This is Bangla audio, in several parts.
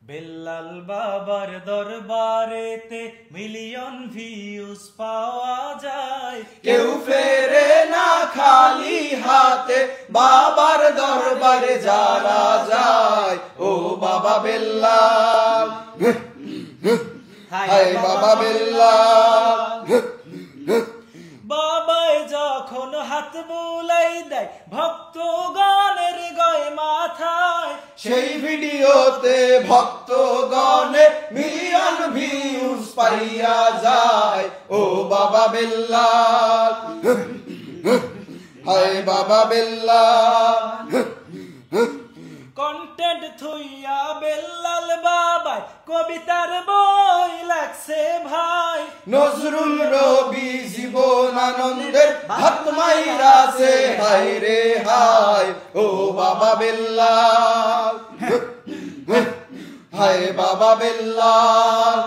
বেল্লাল বাবার দরবারেতে মিলিয়ন ভিউজ পাওয়া যায়, কেউ ফেরে না খালি হাতে বাবার দরবারে যারা যায়। ও বাবা বেল্লাল, হায় বাবা বেল্লাল। বাবাই যখন হাত বুলাই দেয় ভক্তগণের গায়ে মাথায়, সেই ভিডিওতে ভক্তগণে মিলিয়ন ভিউজ পাইয়া যায়। ও বাবা বেল্লাল, হায় বাবা বেল্লাল। কন্টেন্ট থুইয়া বেল্লাল বাবাই কবিতার বই লাগছে ভাই, নজরুল রবি জীবনানন্দের ভাত মাইরাছে হায় রে হায়। ও বাবা বেল্লাল, হায় বাবা বেল্লাল।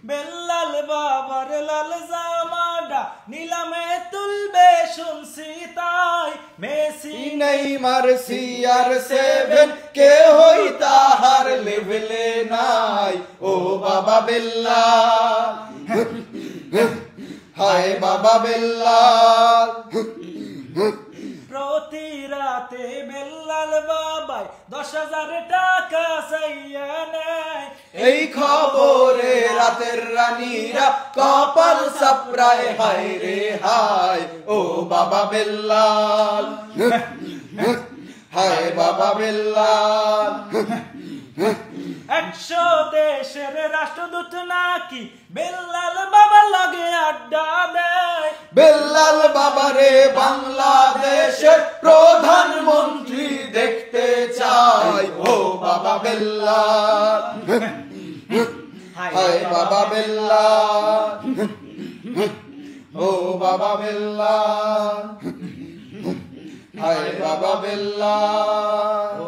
বেল্লাল বাবার লাল জামাটা নিলামে তুলবে শুনছি তাই, মেসি নেইমার CR7 কেহই তাহার লেভেলে নাই। ও বাবা বেল্লাল, হায় বাবা বেল্লাল। প্রতি রাতে বেল্লাল বাবাই 10,000 টাকা চাইয়া নেয়, এই খবরে রাতের রানীরা কপাল সাপড়ায় হায় রে হায়। ও বাবা বেল্লাল, হায় বাবা বেল্লাল। 100 দেশের রাষ্ট্রদূত নাকি বেল্লাল বাবার লগে আড্ডা দেয়, বেল্লাল বাবারে বাংলাদেশের প্রধানমন্ত্রী দেখতে চাই। ও বাবা বেল্লাল, হায় বাবা বেল্লাল। ও বাবা বেল্লাল, হায় বাবা বেল্লাল।